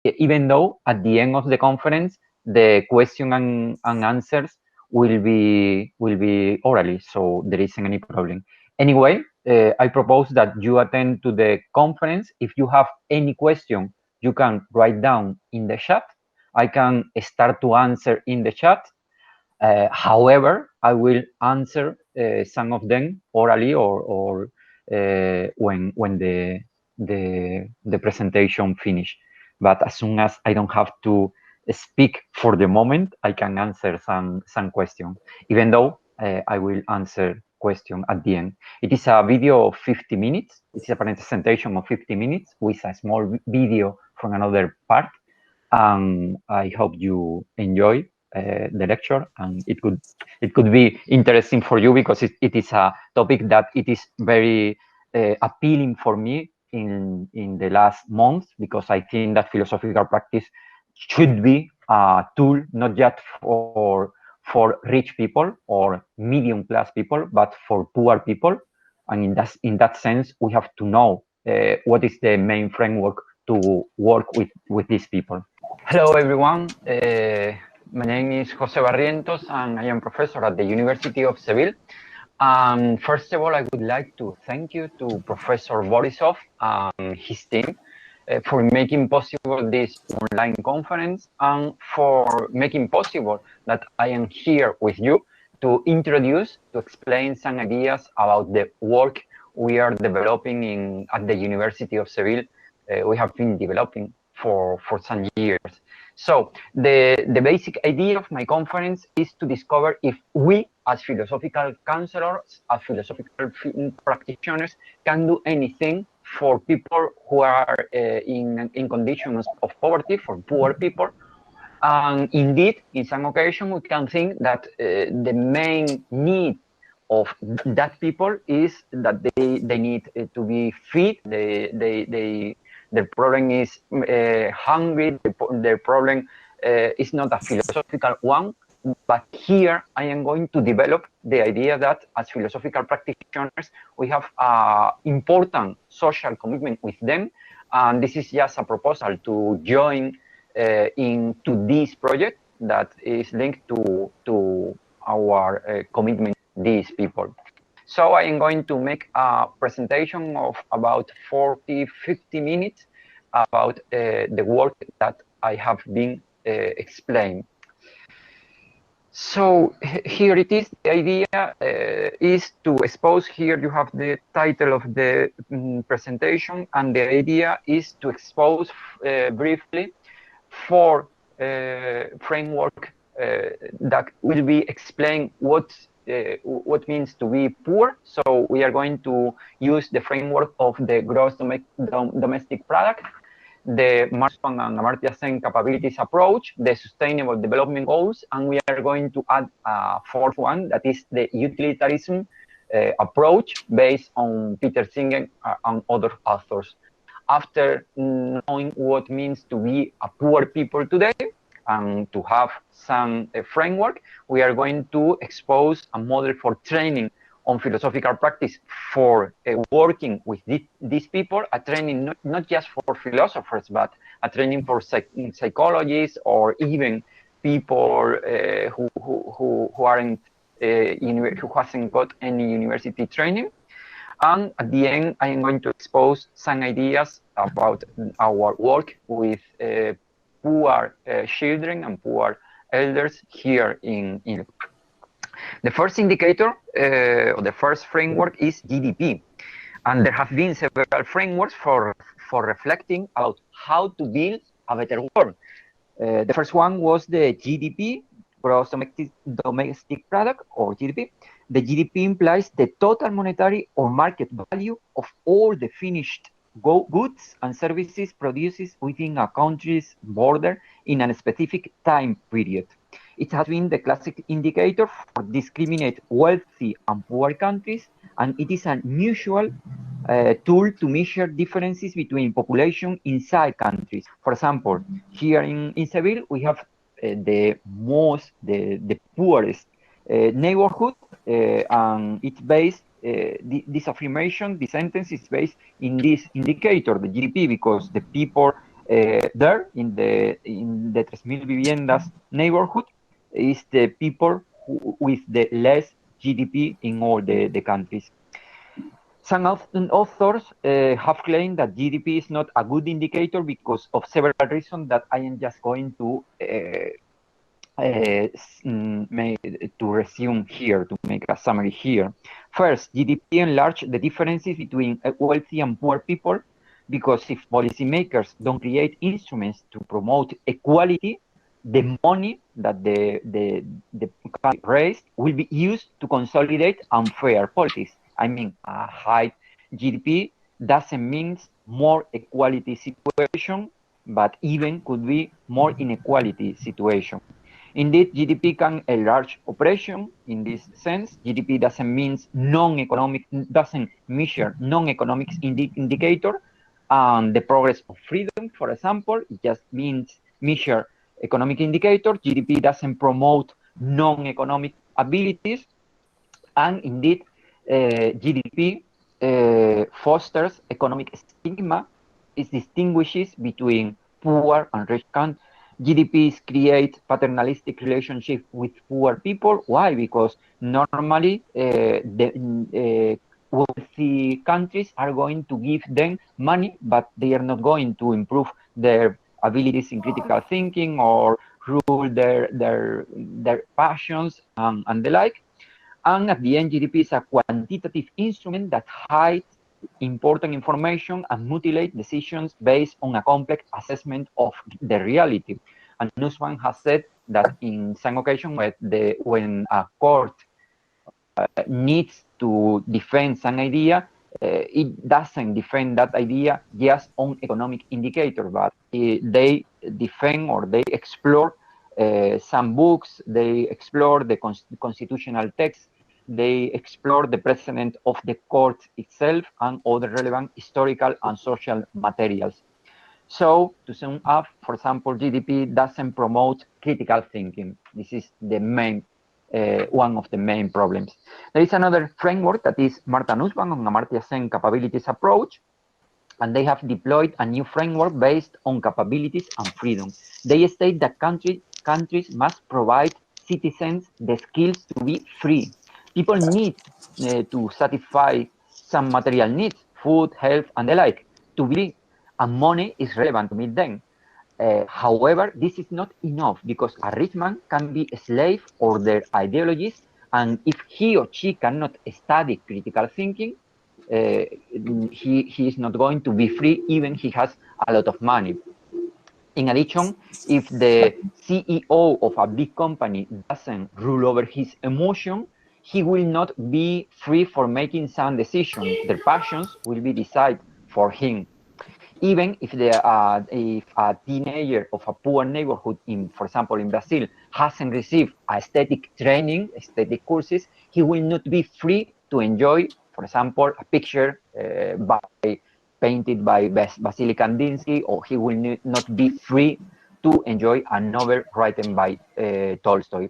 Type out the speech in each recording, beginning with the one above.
even though at the end of the conference, the question and answers will be orally, so there isn't any problem. Anyway, I propose that you attend to the conference. If you have any question, you can write down in the chat. I can start to answer in the chat. However, I will answer some of them orally or when the presentation finish. But as soon as I don't have to speak for the moment, I can answer some question, even though I will answer question at the end. It is a video of 50 minutes. It's a presentation of 50 minutes with a small video from another part. And I hope you enjoy the lecture, and it could be interesting for you because it is a topic that it is very appealing for me in the last month, because I think that philosophical practice should be a tool not just for rich people or medium class people, but for poor people. And in that sense, we have to know what is the main framework to work with these people. Hello, everyone. My name is Jose Barrientos, and I am professor at the University of Seville. First of all, I would like to thank you to Professor Borisov and his team for making possible this online conference and for making possible that I am here with you to explain some ideas about the work we are developing at the University of Seville. We have been developing for some years. So the basic idea of my conference is to discover if we, as philosophical counselors, as philosophical practitioners, can do anything for people who are in conditions of poverty, for poor people. And indeed, in some occasions, we can think that the main need of that people is that they need to be fed. Their problem is hungry. Their problem is not a philosophical one. But here I am going to develop the idea that as philosophical practitioners, we have an important social commitment with them. And this is just a proposal to join into this project that is linked to our commitment to these people. So I am going to make a presentation of about 40-50 minutes about the work that I have been explained. So here it is. The idea is to expose, here you have the title of the presentation, and the idea is to expose briefly 4 framework that will be explain what means to be poor. So we are going to use the framework of the gross domestic product, the Marston and Amartya Sen capabilities approach, the sustainable development goals, and we are going to add a 4th one, that is the utilitarianism approach based on Peter Singer and other authors. After knowing what means to be a poor people today and to have some framework, we are going to expose a model for training on philosophical practice for working with these people, a training not just for philosophers, but a training for psychologists or even people who aren't who hasn't got any university training. And at the end, I am going to expose some ideas about our work with poor children and poor elders here in the first indicator, or the first framework, is GDP. And there have been several frameworks for reflecting about how to build a better world. The first one was the GDP, gross domestic product, or GDP. The GDP implies the total monetary or market value of all the finished goods and services produced within a country's border in a specific time period. It has been the classic indicator for discriminate wealthy and poor countries, and it is an unusual tool to measure differences between population inside countries. For example, here in Seville, we have the poorest neighborhood, and it's based, this affirmation, this sentence is based in this indicator, the GDP, because the people there in the 3,000 viviendas neighborhood is the people with the less GDP in all the countries. Some authors have claimed that GDP is not a good indicator because of several reasons that I am just going to resume here, to make a summary here. First, GDP enlarges the differences between wealthy and poor people, because if policymakers don't create instruments to promote equality, the money that the country raised will be used to consolidate unfair policies. I mean, a high GDP doesn't mean more equality situation, but even could be more inequality situation. Indeed, GDP can enlarge oppression in this sense. GDP doesn't doesn't measure non-economic indicator. And the progress of freedom, for example, it just means measure economic indicator. GDP doesn't promote non-economic abilities. And indeed, GDP fosters economic stigma. It distinguishes between poor and rich countries. GDPs create paternalistic relationship with poor people. Why? Because normally the wealthy countries are going to give them money, but they are not going to improve their abilities in critical thinking or rule their passions and the like. And at the end, GDP is a quantitative instrument that hides important information and mutilate decisions based on a complex assessment of the reality. And Nussbaum has said that in some occasions when a court needs to defend some idea, it doesn't defend that idea just on economic indicator, but they defend or they explore some books, they explore the constitutional text, they explore the precedent of the court itself and other relevant historical and social materials. So, to sum up, for example, GDP doesn't promote critical thinking. This is the main, one of the main problems. There is another framework that is Martha Nussbaum on Amartya Sen capabilities approach, and they have deployed a new framework based on capabilities and freedom. They state that countries must provide citizens the skills to be free. People need to satisfy some material needs, food, health, and the like, to be, and money is relevant to meet them. However, this is not enough because a rich man can be a slave or their ideologies, and if he or she cannot study critical thinking, he is not going to be free even he has a lot of money. In addition, if the CEO of a big company doesn't rule over his emotion, he will not be free for making some decisions. Their passions will be decided for him. Even if a teenager of a poor neighborhood, for example, in Brazil, hasn't received aesthetic training, aesthetic courses, he will not be free to enjoy, for example, a picture painted by Vasily Kandinsky, or he will not be free to enjoy a novel written by Tolstoy.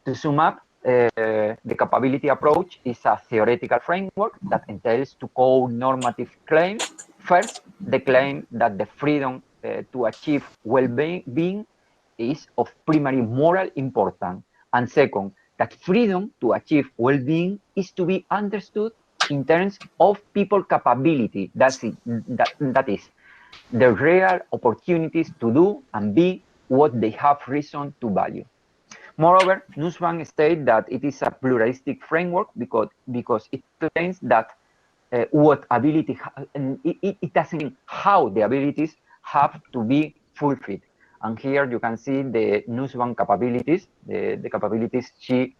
To sum up, the capability approach is a theoretical framework that entails two core normative claims. First, the claim that the freedom to achieve well-being is of primary moral importance. And second, that freedom to achieve well-being is to be understood in terms of people capability. That is, the real opportunities to do and be what they have reason to value. Moreover, Nussbaum states that it is a pluralistic framework because it claims that what ability, it doesn't mean how the abilities have to be fulfilled. And here you can see the Nussbaum capabilities, the capabilities she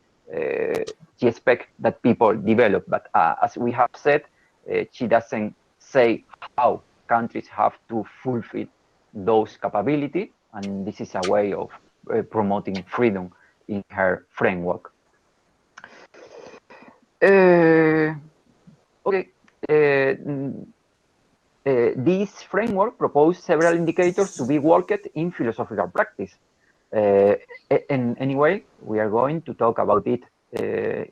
expects that people develop. But as we have said, she doesn't say how countries have to fulfill those capabilities, and this is a way of promoting freedom in her framework. Okay. This framework proposed several indicators to be worked in philosophical practice. And anyway, we are going to talk about it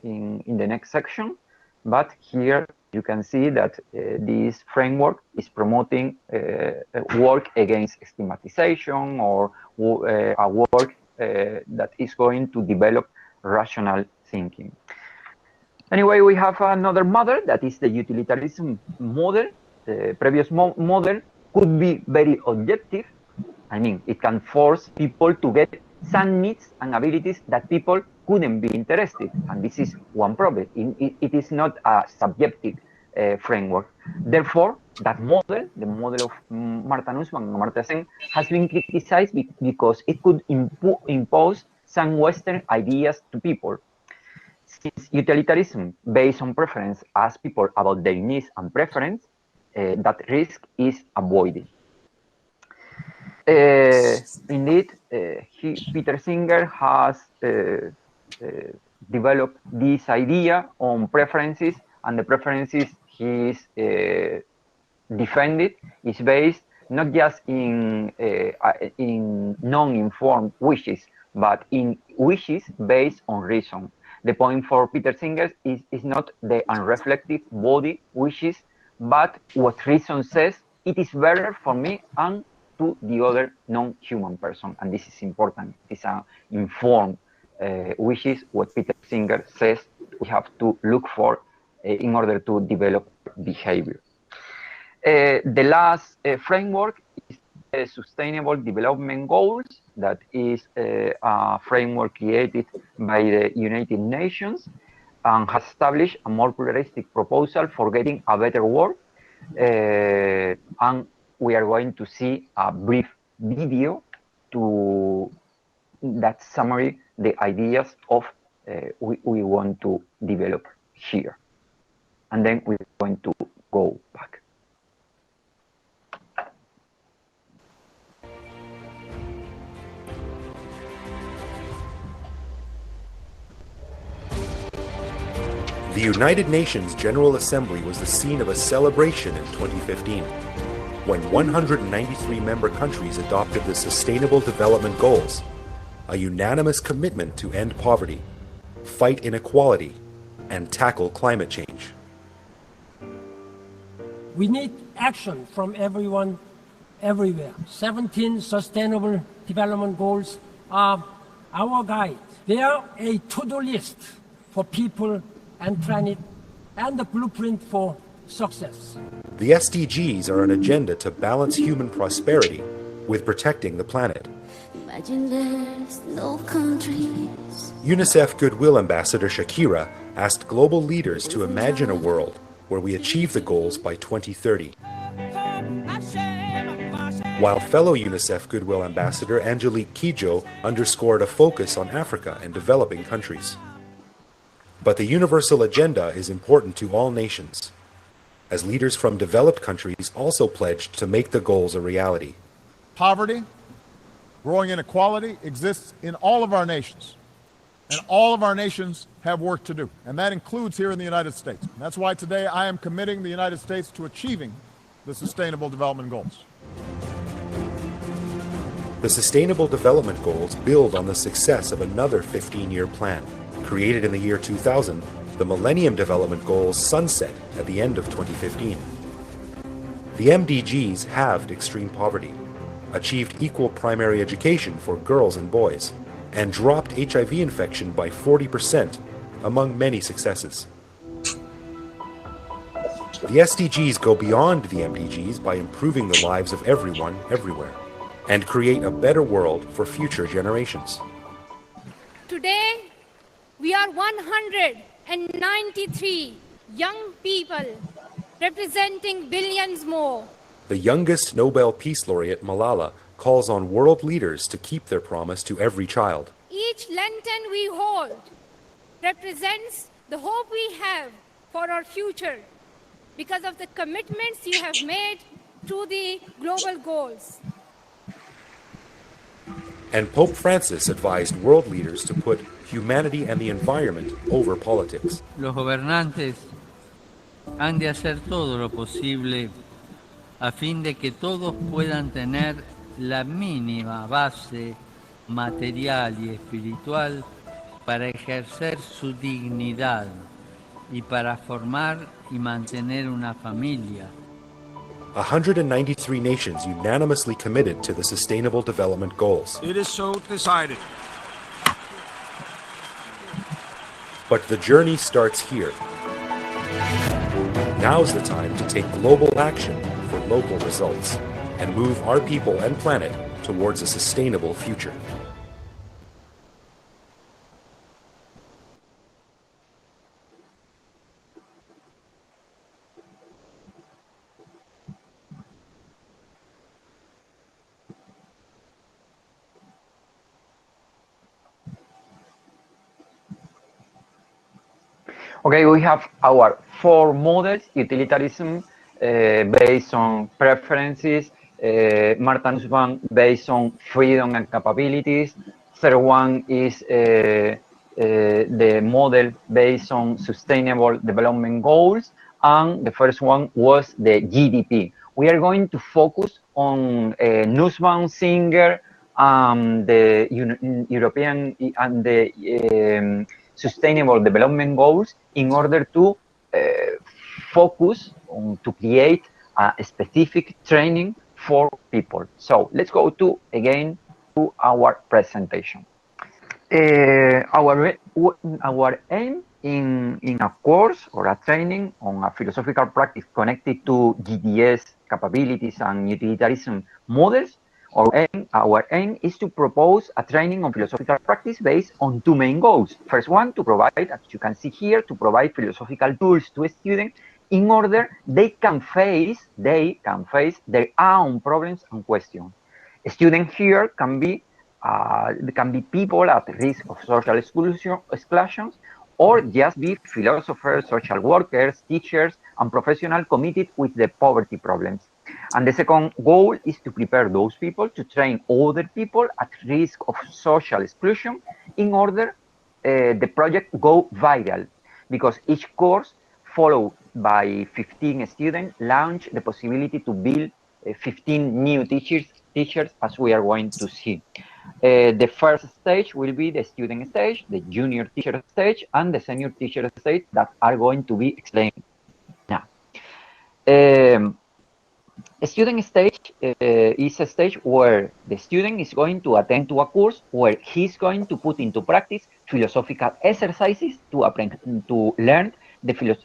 in the next section. But here you can see that this framework is promoting work against stigmatization, or a work that is going to develop rational thinking. Anyway, we have another model that is the utilitarianism model. The previous model could be very objective. I mean, it can force people to get some needs and abilities that people couldn't be interested. And this is one problem. It is not a subjective framework. Therefore, that model, the model of Martha Nussbaum and Amartya Sen, has been criticized because it could impose some Western ideas to people. Since utilitarianism based on preference asks people about their needs and preference, that risk is avoided. Indeed, Peter Singer has developed this idea on preferences, and the preferences he is defended is based not just in non-informed wishes, but in wishes based on reason. The point for Peter Singer is not the unreflective body wishes, but what reason says it is better for me and to the other non-human person. And this is important. It's an informed wishes, what Peter Singer says we have to look for in order to develop behavior. The last framework is the Sustainable Development Goals. That is a framework created by the United Nations and has established a more pluralistic proposal for getting a better world. And we are going to see a brief video to that summary the ideas of we want to develop here. And then we're going to go back. The United Nations General Assembly was the scene of a celebration in 2015, when 193 member countries adopted the Sustainable Development Goals, a unanimous commitment to end poverty, fight inequality, and tackle climate change. We need action from everyone, everywhere. 17 Sustainable Development Goals are our guide. They are a to-do list for people and planet, and the blueprint for success. The SDGs are an agenda to balance human prosperity with protecting the planet. Imagine there's no countries. UNICEF Goodwill Ambassador Shakira asked global leaders to imagine a world where we achieve the goals by 2030. While fellow UNICEF Goodwill Ambassador Angelique Kidjo underscored a focus on Africa and developing countries. But the universal agenda is important to all nations, as leaders from developed countries also pledged to make the goals a reality. Poverty, growing inequality exists in all of our nations, and all of our nations have work to do, and that includes here in the United States. And that's why today I am committing the United States to achieving the Sustainable Development Goals. The Sustainable Development Goals build on the success of another 15-year plan. Created in the year 2000, the Millennium Development Goals sunset at the end of 2015. The MDGs halved extreme poverty, achieved equal primary education for girls and boys, and dropped HIV infection by 40%, among many successes. The SDGs go beyond the MDGs by improving the lives of everyone, everywhere, and create a better world for future generations. Today, we are 193 young people representing billions more. The youngest Nobel Peace Laureate, Malala, calls on world leaders to keep their promise to every child. Each lantern we hold represents the hope we have for our future because of the commitments you have made to the global goals. And Pope Francis advised world leaders to put humanity and the environment over politics. Los gobernantes han de hacer todo lo posible a fin de que todos puedan tener la mínima base material y espiritual para ejercer su dignidad y para formar y mantener una familia. 193 nations unanimously committed to the Sustainable Development Goals. It is so decided. But the journey starts here. Now's the time to take global action for local results and move our people and planet towards a sustainable future. Okay, we have our 4 models: utilitarianism based on preferences, Martha Nussbaum based on freedom and capabilities. Third one is the model based on sustainable development goals, and the first one was the GDP. We are going to focus on Nussbaum, Singer, the European and the Sustainable Development Goals in order to focus on to create a specific training for people. So let's go to again to our presentation. Our aim in a course or a training on a philosophical practice connected to GDS capabilities and utilitarianism models. Our aim is to propose a training on philosophical practice based on 2 main goals. First one, to provide, as you can see here, to provide philosophical tools to students in order they can face their own problems and questions. Students here can be people at risk of social exclusion, or just be philosophers, social workers, teachers, and professionals committed with the poverty problems. And the second goal is to prepare those people to train other people at risk of social exclusion in order the project go viral, because each course followed by 15 students launch the possibility to build 15 new teachers, as we are going to see. The first stage will be the student stage, the junior teacher stage, and the senior teacher stage that are going to be explained now. A student stage is a stage where the student is going to attend to a course where he's going to put into practice philosophical exercises to learn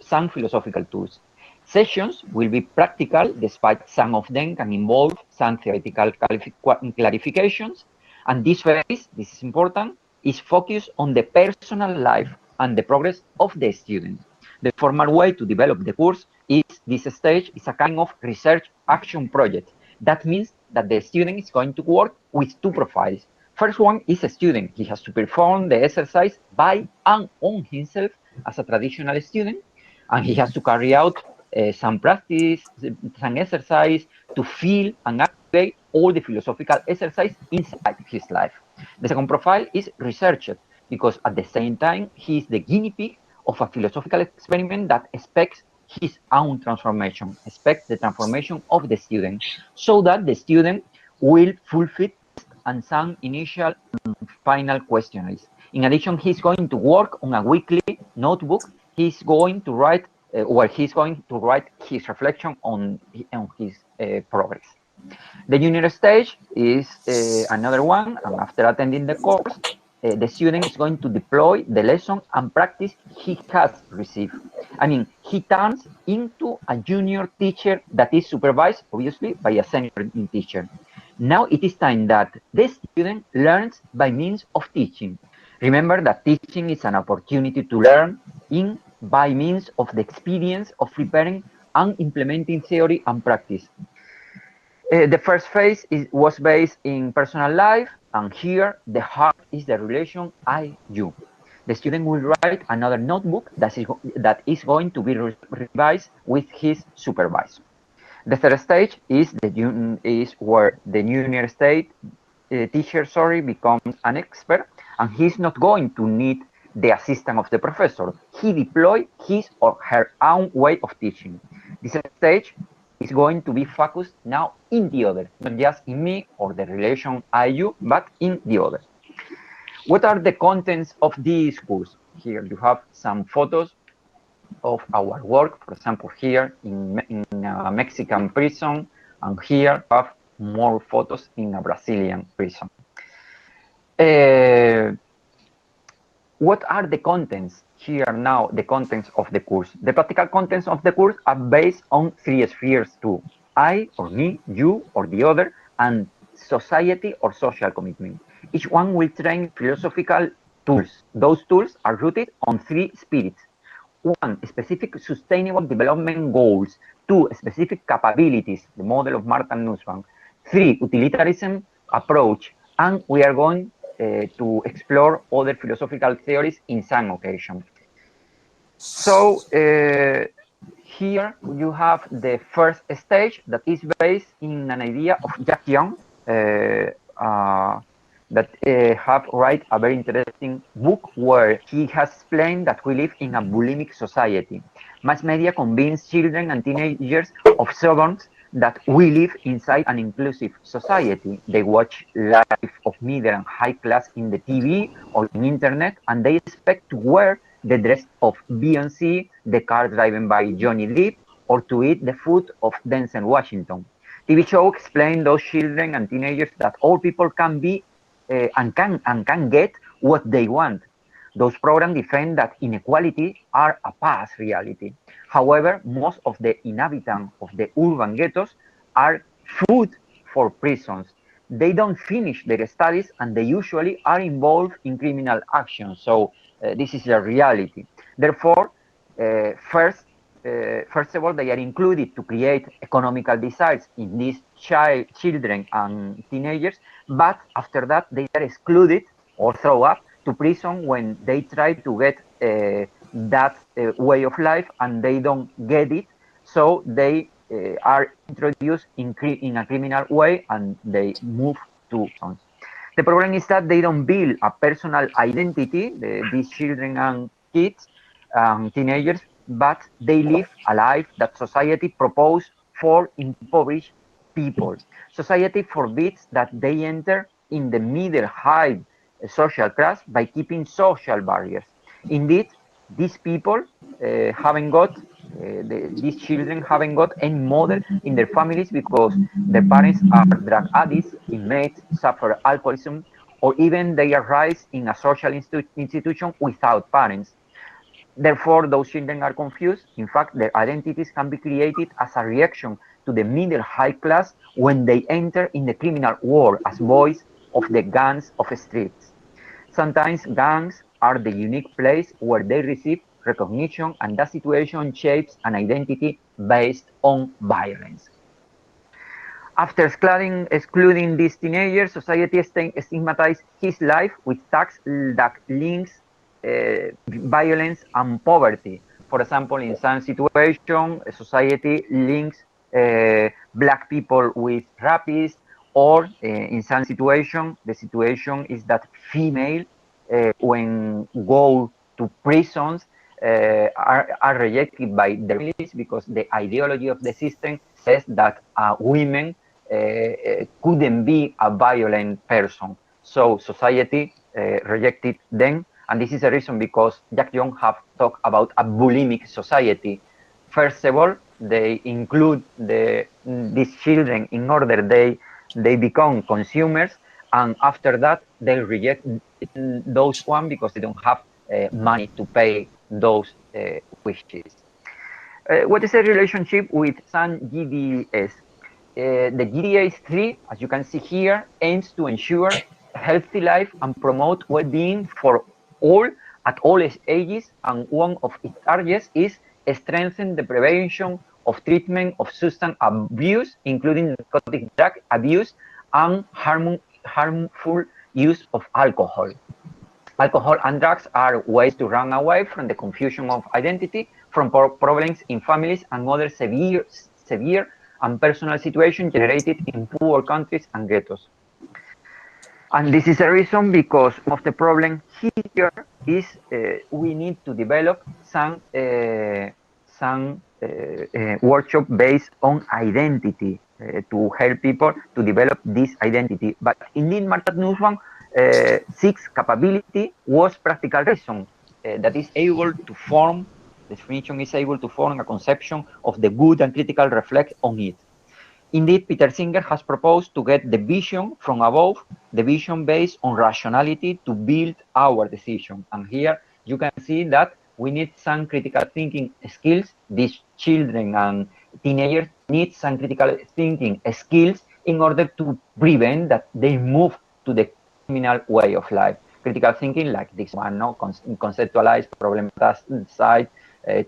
some philosophical tools. Sessions will be practical, despite some of them can involve some theoretical clarifications. And this phase, this is important, is focused on the personal life and the progress of the student. The formal way to develop the course is this stage is a kind of research action project. That means that the student is going to work with 2 profiles. First one is a student. He has to perform the exercise by and on himself as a traditional student, and he has to carry out some practice, some exercise to feel and activate all the philosophical exercise inside his life. The second profile is researcher, because at the same time, he is the guinea pig of a philosophical experiment that expects his own transformation, expects the transformation of the student, so that the student will fulfill and some initial and final questionnaires. In addition, he's going to work on a weekly notebook. He's going to write his reflection on his progress. The junior stage is another one, and after attending the course, the student is going to deploy the lesson and practice he has received. I mean, he turns into a junior teacher that is supervised, obviously, by a senior teacher. Now it is time that the student learns by means of teaching. Remember that teaching is an opportunity to learn by means of the experience of preparing and implementing theory and practice. The first phase was based in personal life, and here the heart is the relation I-you. The student will write another notebook that is going to be revised with his supervisor. The third stage is where the junior teacher becomes an expert, and he's not going to need the assistance of the professor. He deploys his or her own way of teaching. This stage is going to be focused now in the other, not just in me or the relation I-you, but in the other. What are the contents of this course? Here you have some photos of our work. For example, here in a Mexican prison, and here we have more photos in a Brazilian prison. What are the contents here now, the contents of the course? The practical contents of the course are based on 3 spheres too. I or me, you or the other, and society or social commitment. Each one will train philosophical tools. Those tools are rooted on 3 spirits. 1, specific sustainable development goals. 2, specific capabilities, the model of Martin Nussbaum. 3, utilitarianism approach. And we are going to explore other philosophical theories in some occasion. So here you have the first stage that is based in an idea of Jack Young that have write a very interesting book where he has explained that we live in a bulimic society. Mass media convince children and teenagers of suburbs that we live inside an inclusive society. They watch life of middle and high class in the TV or in internet, and they expect to wear the dress of Beyonce, the car driven by Johnny Depp, or to eat the food of Denzel Washington. TV show explain those children and teenagers that all people can be and can get what they want. Those programs defend that inequality are a past reality. However, most of the inhabitants of the urban ghettos are food for prisons. They don't finish their studies and they usually are involved in criminal action. So this is a reality. Therefore, first of all, they are included to create economical desires in these children and teenagers, but after that, they are excluded or thrown up to prison when they try to get that way of life and they don't get it. So they are introduced in a criminal way and they move to prisons. The problem is that they don't build a personal identity, these children and kids, teenagers, but they live a life that society proposed for impoverished people. Society forbids that they enter in the middle high social class by keeping social barriers. Indeed, these people haven't got, these children haven't got any model in their families because their parents are drug addicts, inmates, suffer alcoholism, or even they are raised in a social institution without parents. Therefore, those children are confused. In fact, their identities can be created as a reaction to the middle high class when they enter in the criminal world as boys of the gangs of streets. Sometimes gangs are the unique place where they receive recognition, and that situation shapes an identity based on violence. After excluding these teenagers, society stigmatizes his life with tags that links violence and poverty. For example, in some situation, society links black people with rapists, or in some situation, the situation is that female, when go to prisons, are rejected by their families because the ideology of the system says that women couldn't be a violent person. So society rejected them. And this is a reason because Jack Young have talked about a bulimic society. First of all, they include these children in order they become consumers, and after that they reject those one because they don't have money to pay those wishes. What is the relationship with some GDS? The GDS 3, as you can see here, aims to ensure a healthy life and promote well-being for all at all ages, and one of its targets is strengthen the prevention of treatment of substance abuse, including narcotic drug abuse and harmful use of alcohol. Alcohol and drugs are ways to run away from the confusion of identity, from problems in families and other severe and personal situations generated in poor countries and ghettos. And this is a reason because of the problem here is we need to develop some workshop based on identity to help people to develop this identity. But indeed, Martin Nussbaum seeks capability was practical reason that is able to form definition is able to form a conception of the good and critical reflect on it. Indeed, Peter Singer has proposed to get the vision from above, the vision based on rationality to build our decision. And here you can see that we need some critical thinking skills. These children and teenagers need some critical thinking skills in order to prevent that they move to the criminal way of life. Critical thinking like this one, no? Conceptualize, problematize,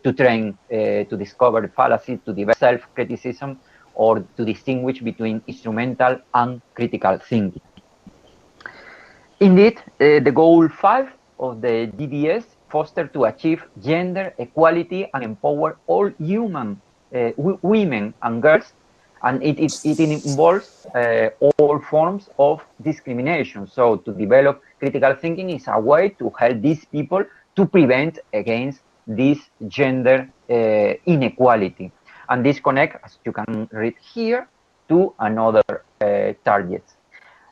to train, to discover fallacy, to develop self-criticism, or to distinguish between instrumental and critical thinking. Indeed, the goal 5 of the GDS foster to achieve gender equality and empower all human women and girls, and it involves all forms of discrimination. So to develop critical thinking is a way to help these people to prevent against this gender inequality. And this connect, as you can read here, to another targets.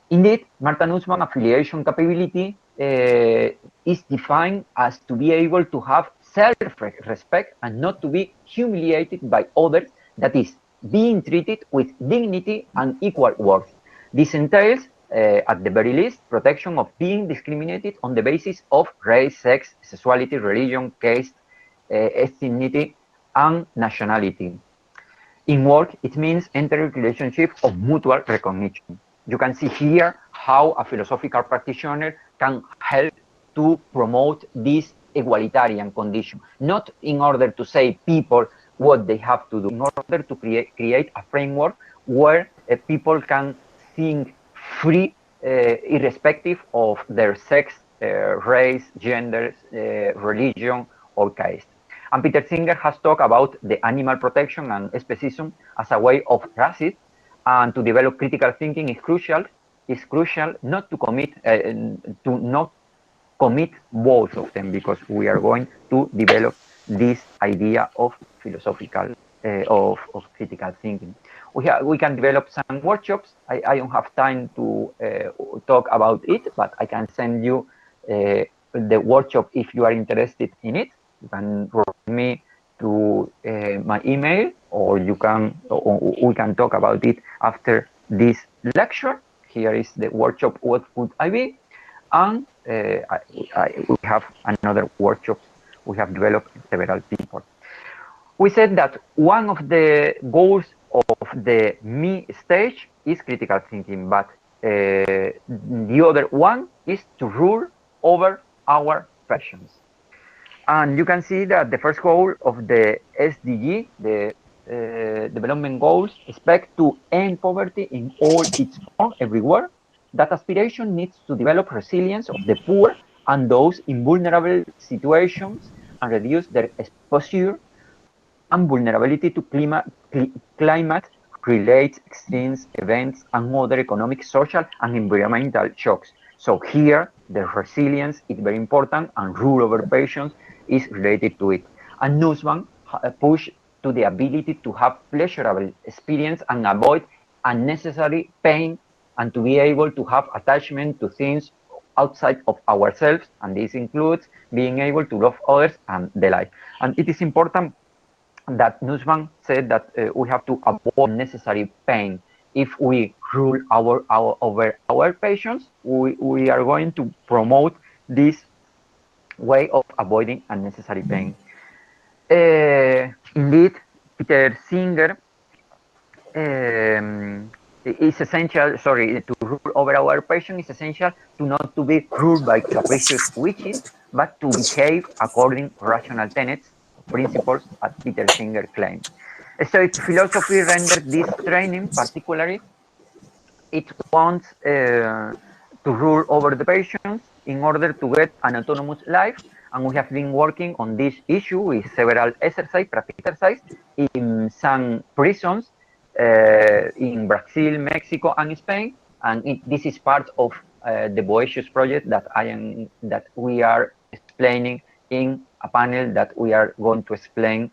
Indeed, Martha Nussbaum affiliation capability is defined as to be able to have self-respect and not to be humiliated by others, that is, being treated with dignity and equal worth. This entails, at the very least, protection of being discriminated on the basis of race, sex, sexuality, religion, caste, ethnicity, and nationality. In work, it means enter a relationship of mutual recognition. You can see here how a philosophical practitioner can help to promote this egalitarian condition, not in order to say people what they have to do, in order to create a framework where people can think free, irrespective of their sex, race, gender, religion, or caste. And Peter Singer has talked about the animal protection and speciesism as a way of racism, and to develop critical thinking is crucial. It's crucial not to not commit both of them, because we are going to develop this idea of philosophical of critical thinking. We can develop some workshops. I don't have time to talk about it, but I can send you the workshop if you are interested in it. You can write me to my email, or we can talk about it after this lecture. Here is the workshop, what would I be? And we have another workshop we have developed several people. We said that one of the goals of the me stage is critical thinking, but the other one is to rule over our passions. And you can see that the first goal of the SDG, the development goals, expect to end poverty in all its forms everywhere. That aspiration needs to develop resilience of the poor and those in vulnerable situations, and reduce their exposure and vulnerability to climate-related extreme events and other economic, social, and environmental shocks. So here, the resilience is very important, and rule over patients is related to it. And Nussbaum pushed to the ability to have pleasurable experience and avoid unnecessary pain, and to be able to have attachment to things outside of ourselves, and this includes being able to love others and the like. And it is important that Nussbaum said that we have to avoid unnecessary pain. If we rule over our patients, we are going to promote this way of avoiding unnecessary pain. Indeed, Peter Singer is essential, to rule over our patient is essential to not to be ruled by capricious wishes, but to behave according to rational tenets, principles, as Peter Singer claimed. So philosophy rendered this training particularly, it wants to rule over the patients in order to get an autonomous life, and we have been working on this issue with several practical exercises in some prisons in Brazil, Mexico, and Spain, and this is part of the BOECIO project that we are explaining in a panel that we are going to explain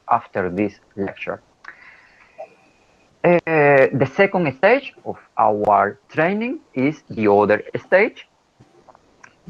after this lecture. The second stage of our training is the other stage.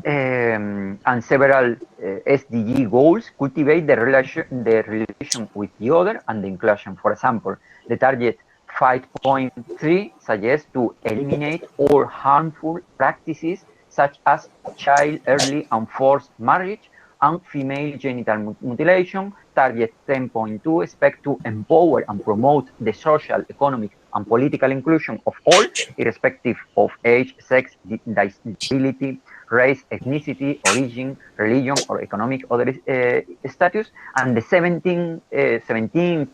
and several SDG goals cultivate the relation with the other and the inclusion. For example, the target 5.3 suggests to eliminate all harmful practices such as child early and forced marriage and female genital mutilation. Target 10.2 expect to empower and promote the social, economic, and political inclusion of all, irrespective of age, sex, disability, race, ethnicity, origin, religion, or economic other status. And the 17th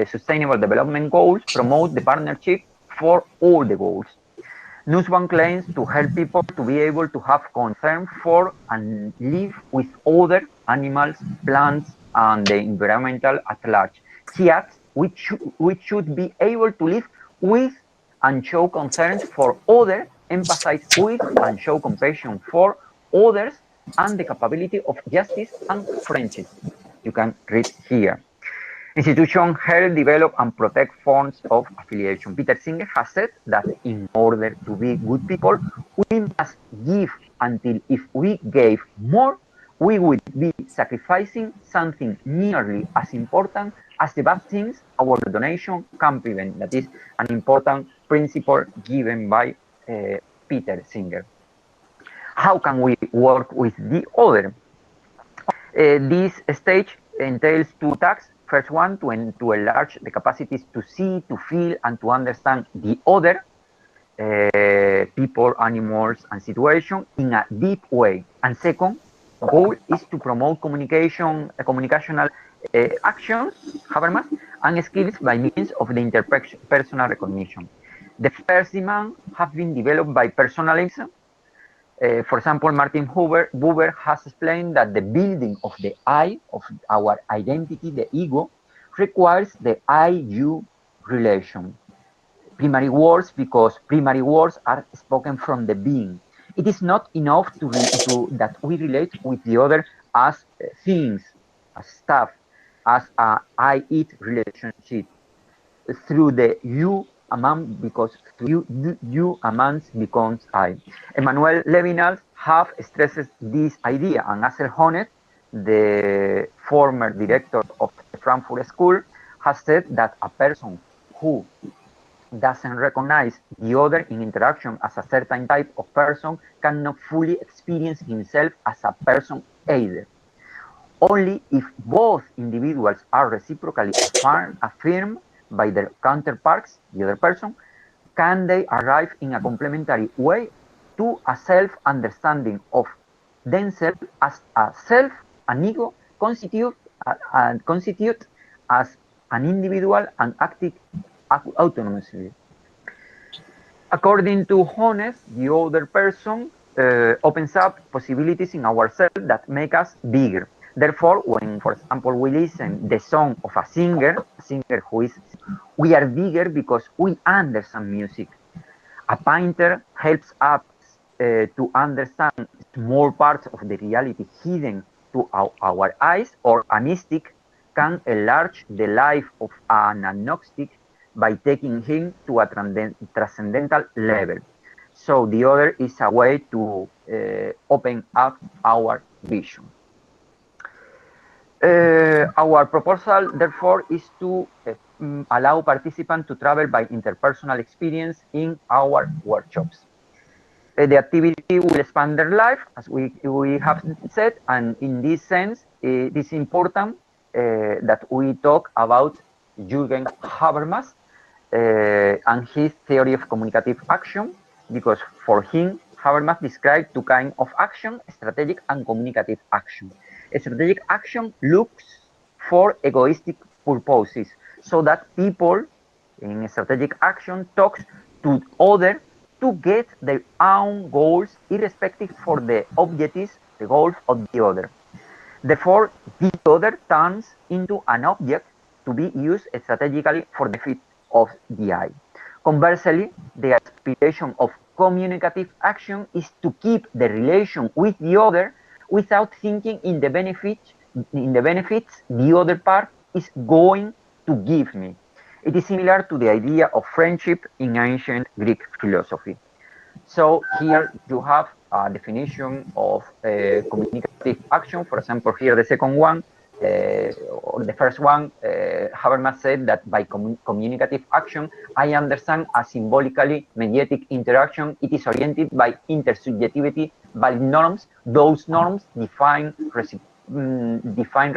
Sustainable Development Goals promote the partnership for all the goals. Nussbaum claims to help people to be able to have concern for and live with other animals, plants, and the environmental at large. She adds, we should be able to live with and show concerns for others, empathize with and show compassion for others, and the capability of justice and friendship. You can read here. Institutions help develop and protect forms of affiliation. Peter Singer has said that in order to be good people, we must give until if we gave more, we would be sacrificing something nearly as important as the bad things our donation can prevent. That is an important principle given by Peter Singer. How can we work with the other? This stage entails two tasks. First one, to enlarge the capacities to see, to feel, and to understand the other, people, animals, and situations in a deep way. And second, the goal is to promote communicational actions, Habermas, and skills by means of the interpersonal recognition. The first demand has been developed by personalism. For example, Martin Buber has explained that the building of the I, of our identity, the ego, requires the I-you relation. Primary words, because primary words are spoken from the being. It is not enough that we relate with the other as things, as stuff, as a I-it relationship. Through the you among, because you amongst becomes I. Emmanuel Levinas have stressed this idea, and Axel Honneth, the former director of the Frankfurt School, has said that a person who doesn't recognize the other in interaction as a certain type of person cannot fully experience himself as a person either. Only if both individuals are reciprocally affirmed by their counterparts, the other person, can they arrive in a complementary way to a self-understanding of themselves as a self, an ego, constitute as an individual and acting autonomously. According to Honneth, the other person opens up possibilities in ourselves that make us bigger. Therefore, when, for example, we listen the song of a singer who is, we are bigger because we understand music. A painter helps us to understand small parts of the reality hidden to our eyes, or a mystic can enlarge the life of an agnostic by taking him to a transcendental level. So the other is a way to open up our vision. Our proposal, therefore, is to allow participants to travel by interpersonal experience in our workshops. The activity will expand their life, as we have said, and in this sense, it is important that we talk about Jürgen Habermas and his theory of communicative action, because for him, Habermas described two kinds of action: strategic and communicative action. Strategic action looks for egoistic purposes, so that people in strategic action talks to others to get their own goals, irrespective for the objectives, the goals of the other. Therefore, the other turns into an object to be used strategically for the benefit of the I. Conversely, the aspiration of communicative action is to keep the relation with the other without thinking in the benefits the other part is going to give me. It is similar to the idea of friendship in ancient Greek philosophy. So here you have a definition of communicative action. For example, here the second one, or the first one, Habermas said that by communicative action, I understand a symbolically mediatic interaction. It is oriented by intersubjectivity, by norms. Those norms define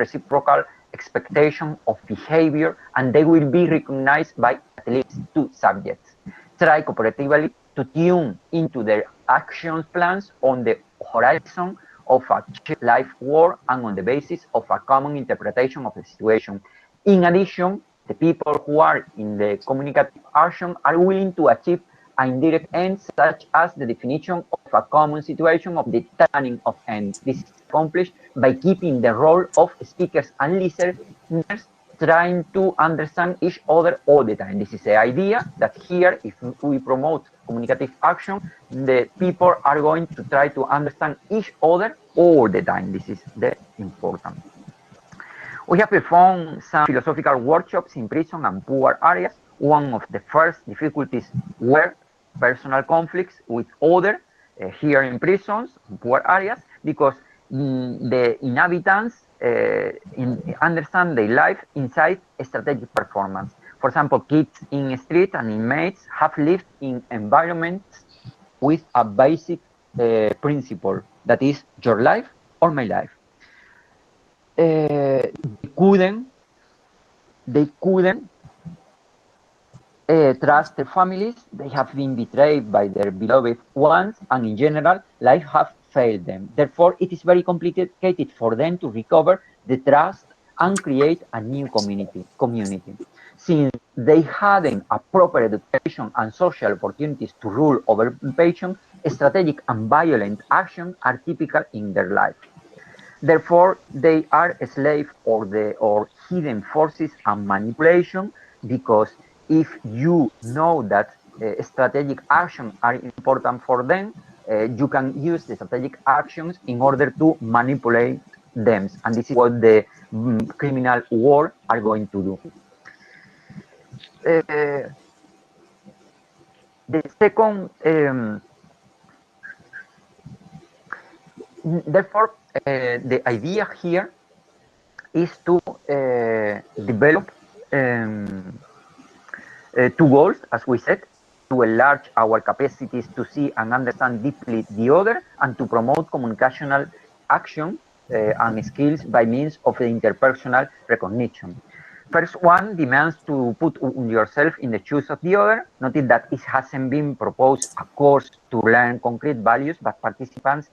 reciprocal expectation of behavior, and they will be recognized by at least two subjects. Try cooperatively to tune into their action plans on the horizon of a life work and on the basis of a common interpretation of the situation. In addition, the people who are in the communicative action are willing to achieve an indirect end, such as the definition of a common situation of the turning of ends. This is accomplished by keeping the role of speakers and listeners trying to understand each other all the time. This is the idea that here, if we promote communicative action, the people are going to try to understand each other all the time. This is the important. We have performed some philosophical workshops in prison and poor areas. One of the first difficulties were personal conflicts with others here in prisons, poor areas, because the inhabitants understand their life inside strategic performance. For example, kids in the street and inmates have lived in environments with a basic principle, that is your life or my life. They couldn't trust their families. They have been betrayed by their beloved ones, and in general, life has failed them. Therefore, it is very complicated for them to recover the trust and create a new community. Since they hadn't a proper education and social opportunities to rule over patient, strategic and violent actions are typical in their life. Therefore, they are a slave or hidden forces and manipulation, because if you know that strategic actions are important for them, you can use the strategic actions in order to manipulate them. And this is what the criminal world are going to do. The second, therefore, the idea here is to develop two goals, as we said: to enlarge our capacities to see and understand deeply the other, and to promote communicational action and skills by means of the interpersonal recognition. First one demands to put yourself in the shoes of the other. Notice that it hasn't been proposed a course to learn concrete values, but participants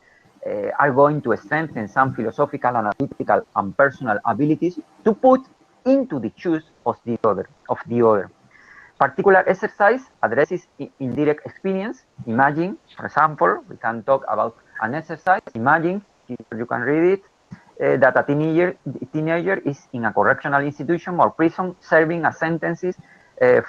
are going to strengthen some philosophical, analytical, and personal abilities to put into the shoes of the other. Particular exercise addresses indirect experience. Imagine, for example, we can talk about an exercise. Imagine, you can read it, that a teenager is in a correctional institution or prison serving a sentence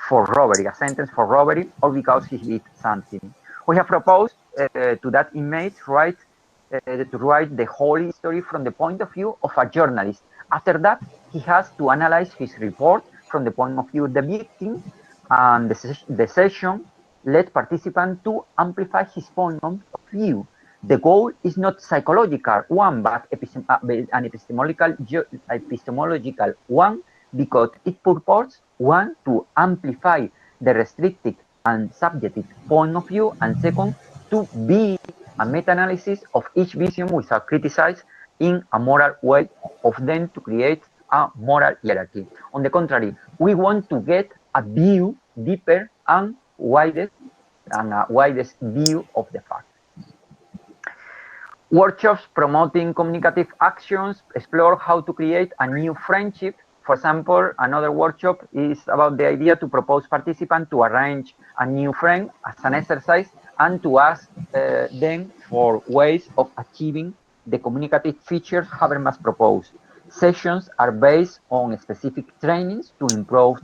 for robbery, or because he did something. We have proposed to that inmate to write the whole history from the point of view of a journalist. After that, he has to analyze his report from the point of view of the victim, and the session led participants to amplify his point of view. The goal is not psychological one, but an epistemological one, because it purports, one, to amplify the restricted and subjective point of view, and second, to be a meta-analysis of each vision without criticize in a moral way of them to create a moral hierarchy. On the contrary, we want to get a view deeper and widest view of the fact. Workshops promoting communicative actions explore how to create a new friendship. For example, another workshop is about the idea to propose participants to arrange a new friend as an exercise and to ask them for ways of achieving the communicative features Habermas proposed. Sessions are based on specific trainings to improve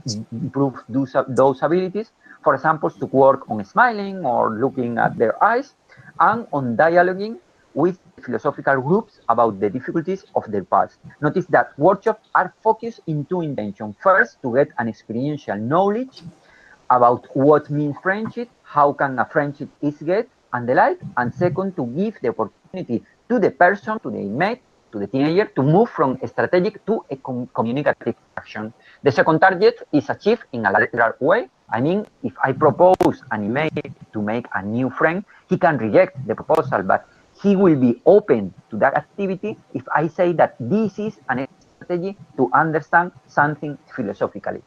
those abilities. For example, to work on smiling or looking at their eyes, and on dialoguing with philosophical groups about the difficulties of their past. Notice that workshops are focused in two intentions. First, to get an experiential knowledge about what means friendship, how can a friendship is get, and the like, and second, to give the opportunity to the person, to the inmate, to the teenager, to move from strategic to a communicative action. The second target is achieved in a lateral way. I mean, if I propose an inmate to make a new friend, he can reject the proposal, but he will be open to that activity if I say that this is an strategy to understand something philosophically.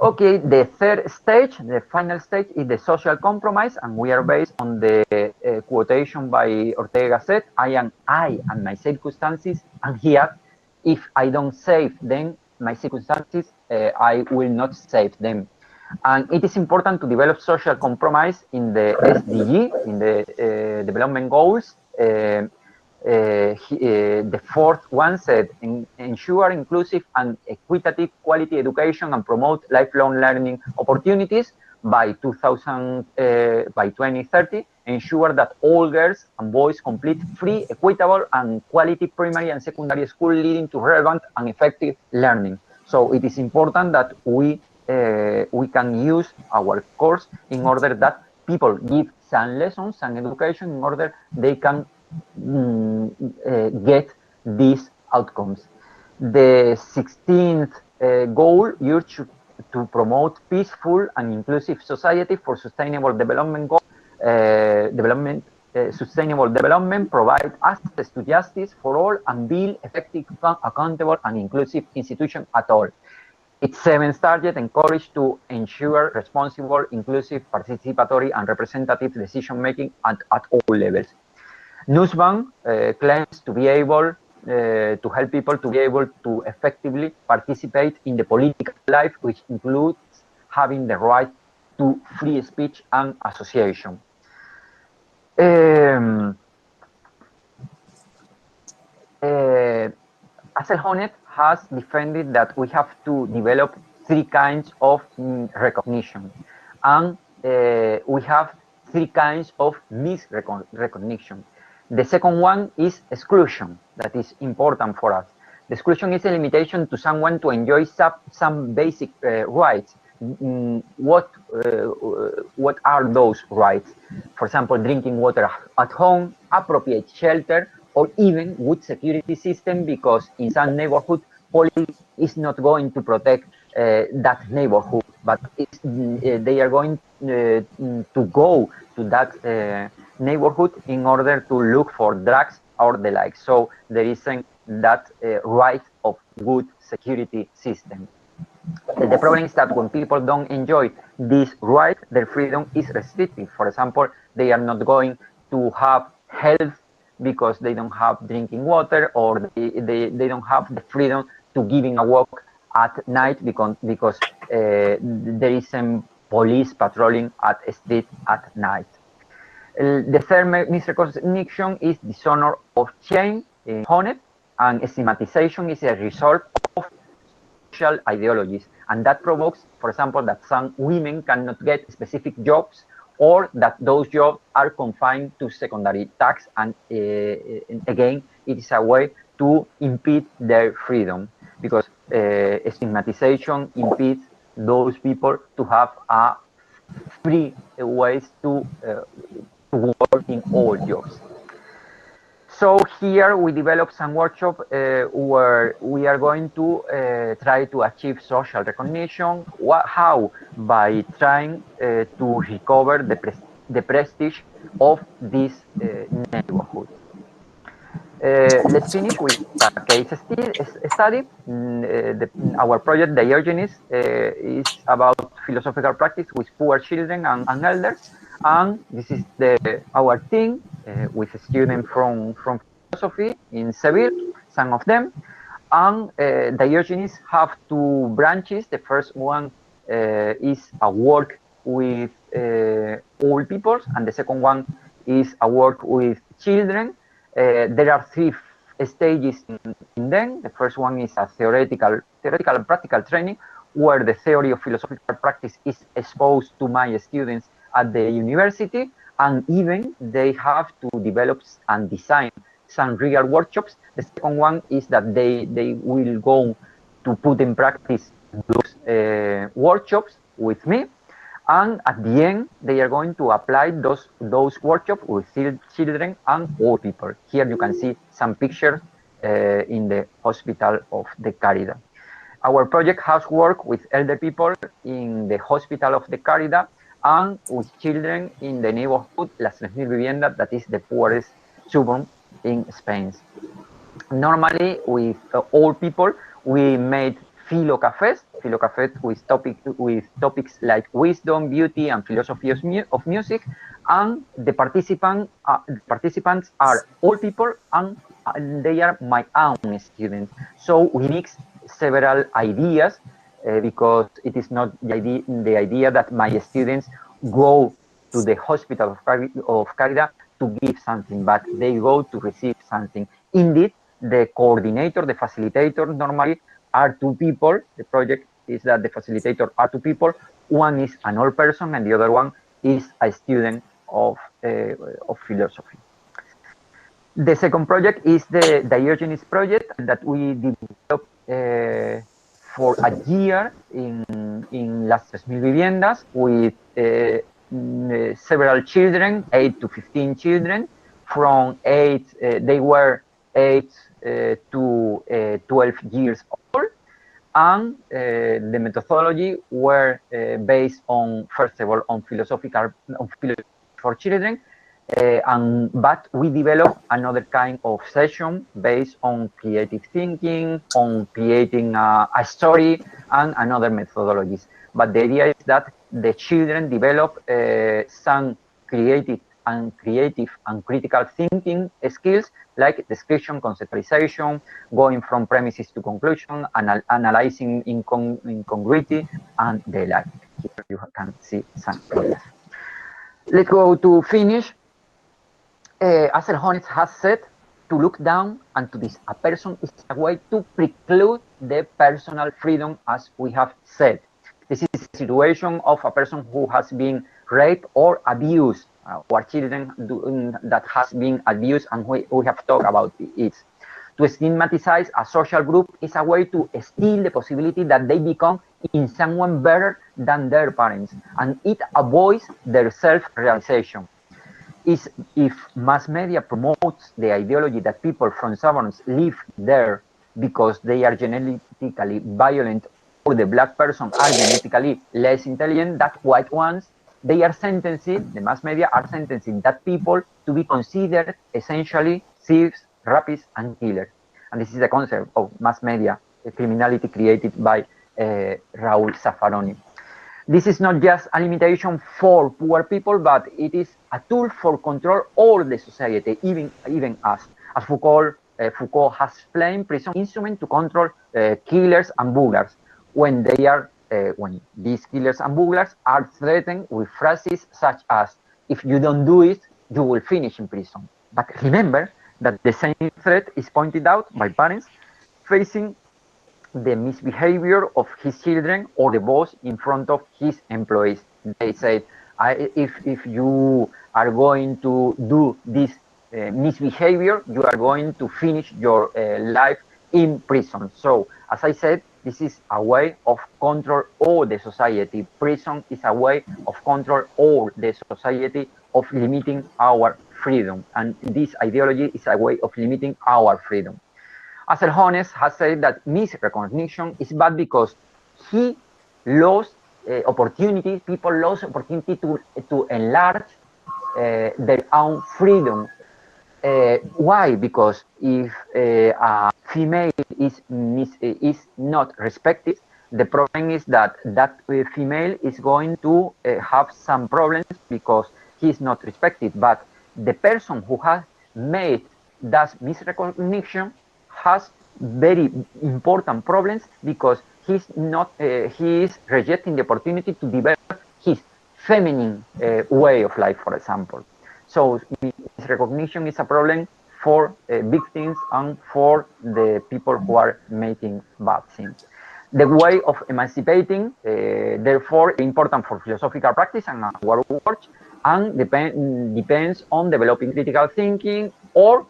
Okay, the third stage, the final stage, is the social compromise, and we are based on the quotation by Ortega said, I am I and my circumstances, and here, if I don't save them, my circumstances, I will not save them. And it is important to develop social compromise in the SDG, in the development goals. The fourth one said, ensure inclusive and equitative quality education and promote lifelong learning opportunities by 2030. Ensure that all girls and boys complete free, equitable, and quality primary and secondary school, leading to relevant and effective learning. So it is important that we can use our course in order that people give some lessons, some education, in order they can get these outcomes. The 16th goal urged to promote peaceful and inclusive society for sustainable development goal, sustainable development, provide access to justice for all, and build effective, accountable, and inclusive institutions at all. Its seventh target encouraged to ensure responsible, inclusive, participatory, and representative decision-making at all levels. Nussbaum claims to be able to help people to be able to effectively participate in the political life, which includes having the right to free speech and association. Axel Honneth has defended that we have to develop three kinds of recognition, and we have three kinds of misrecognition. The second one is exclusion, that is important for us. The exclusion is a limitation to someone to enjoy some basic rights. What are those rights? For example, drinking water at home, appropriate shelter, or even good security system, because in some neighborhood, police is not going to protect that neighborhood, but they are going to go to that neighborhood in order to look for drugs or the like. So there isn't that right of good security system. The problem is that when people don't enjoy this right, their freedom is restricted. For example, they are not going to have health because they don't have drinking water, or they don't have the freedom to giving a walk at night because there isn't police patrolling at a street at night. The third misrecognition is dishonor of shame in Honneth, and stigmatization is a result of social ideologies, and that provokes, for example, that some women cannot get specific jobs, or that those jobs are confined to secondary tasks, and again, it is a way to impede their freedom, because stigmatization impedes those people to have a free ways to work in all jobs. So here we develop some workshop where we are going to try to achieve social recognition. How? By trying to recover the prestige of this neighborhood. Let's finish with a case study. Our project, DIOGENES, is about philosophical practice with poor children and elders. And this is our team with a student from philosophy in Seville, some of them. And DIOGENES have two branches. The first one is a work with all peoples, and the second one is a work with children. There are three stages in them. The first one is a theoretical and practical training, where the theory of philosophical practice is exposed to my students at the university, and even they have to develop and design some real workshops. The second one is that they will go to put in practice those workshops with me. And at the end, they are going to apply those workshops with children and old people. Here you can see some pictures in the hospital of the Caridad. Our project has worked with elder people in the hospital of the Caridad and with children in the neighborhood Las 3.000 Viviendas, that is the poorest suburb in Spain. Normally, with old people, we made philo cafes with topics like wisdom, beauty, and philosophy of music, and the participants are old people and they are my own students. So we mix several ideas because it is not the idea that my students go to the hospital of Caridad to give something, but they go to receive something. Indeed, the coordinator, the facilitator normally are two people. The project is that the facilitator are two people. One is an old person and the other one is a student of philosophy. The second project is the DIOGENES project that we developed for a year in Las 3.000 Viviendas with several children, 8 to 15 children, from they were 8 to 12 years old, and the methodology were based on, first of all, on philosophy for children, but we developed another kind of session based on creative thinking, on creating a story, and another methodologies. But the idea is that the children develop some creative and critical thinking skills like description, conceptualization, going from premises to conclusion, analyzing incongruity, and the like. Here you can see some ideas. Let's go to finish. As Jones has said, to look down and to this a person is a way to preclude the personal freedom, as we have said. This is a situation of a person who has been raped or abused, or children that has been abused, and we have talked about it. To stigmatize a social group is a way to steal the possibility that they become in someone better than their parents, and it avoids their self-realization. If mass media promotes the ideology that people from suburbs live there because they are genetically violent or the black person are genetically less intelligent than white ones, they are sentencing, the mass media are sentencing that people to be considered essentially thieves, rapists, and killers. And this is the concept of mass media criminality created by Raúl Zaffaroni. This is not just a limitation for poor people, but it is a tool for control all the society, even us. As Foucault has explained, prison instrument to control killers and burglars when these killers and burglars are threatened with phrases such as, "If you don't do it, you will finish in prison." But remember that the same threat is pointed out by parents facing the misbehavior of his children or the boss in front of his employees. They say, if you are going to do this misbehavior, you are going to finish your life in prison. So, as I said, this is a way of control all the society. Prison is a way of control all the society, of limiting our freedom. And this ideology is a way of limiting our freedom. As Jones has said that misrecognition is bad because he lost opportunity, people lost opportunity to enlarge their own freedom. Why? Because if a female is not respected, the problem is that female is going to have some problems because he is not respected. But the person who has made that misrecognition has very important problems because he is rejecting the opportunity to develop his feminine way of life, for example. So misrecognition is a problem for victims and for the people who are making bad things. The way of emancipating, therefore, is important for philosophical practice and our work, and depends on developing critical thinking or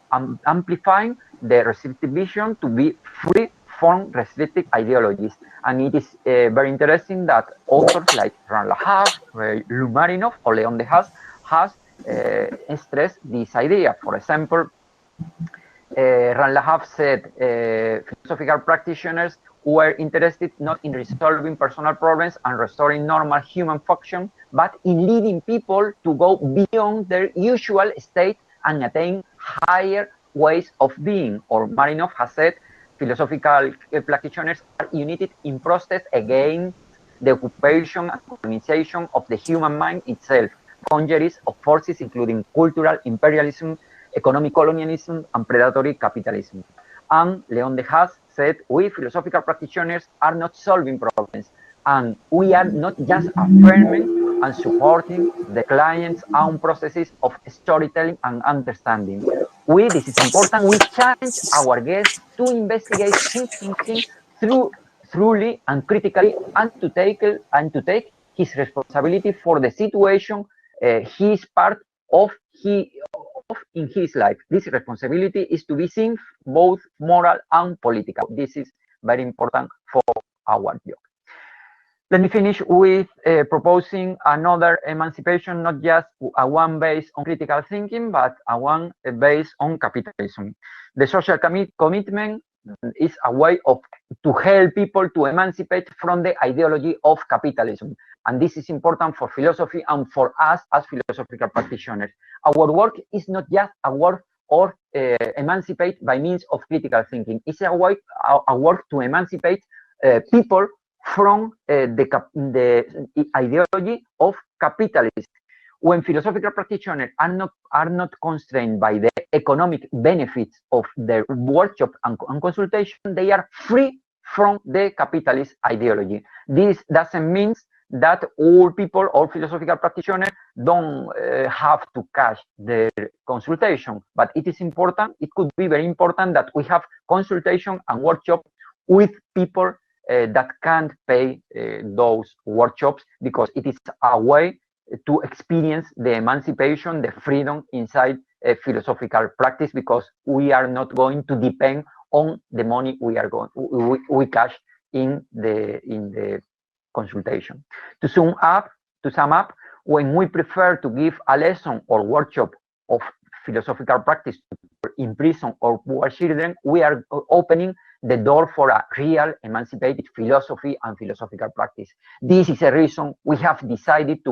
amplifying the receptive vision to be free form restrictive ideologies. And it is very interesting that authors like Ran Lahab, Lou Marinoff, or Leon Dehaze has stressed this idea. For example, Ran Lahab said philosophical practitioners were interested not in resolving personal problems and restoring normal human function, but in leading people to go beyond their usual state and attain higher ways of being. Or Marinoff has said philosophical practitioners are united in protest against the occupation and colonization of the human mind itself, congeries of forces including cultural imperialism, economic colonialism, and predatory capitalism. And Leon Dehaze said, we philosophical practitioners are not solving problems, and we are not just affirming and supporting the client's own processes of storytelling and understanding. This is important, we challenge our guests to investigate his thinking thoroughly and critically, and to take his responsibility for the situation he is part of in his life. This responsibility is to be seen both moral and political. This is very important for our job. Let me finish with proposing another emancipation, not just a one based on critical thinking, but a one based on capitalism. The social commitment is a way to help people to emancipate from the ideology of capitalism. And this is important for philosophy and for us as philosophical practitioners. Our work is not just a work or emancipate by means of critical thinking. It's a work to emancipate people from the ideology of capitalism. When philosophical practitioners are not constrained by the economic benefits of their workshop and consultation, they are free from the capitalist ideology. This doesn't mean that all people, all philosophical practitioners don't have to cash their consultation, but it is important, it could be very important that we have consultation and workshop with people that can't pay those workshops, because it is a way to experience the emancipation, the freedom inside a philosophical practice, because we are not going to depend on the money we cash in the consultation. To sum up, when we prefer to give a lesson or workshop of philosophical practice in prison or poor children, we are opening the door for a real emancipated philosophy and philosophical practice. This is a reason we have decided to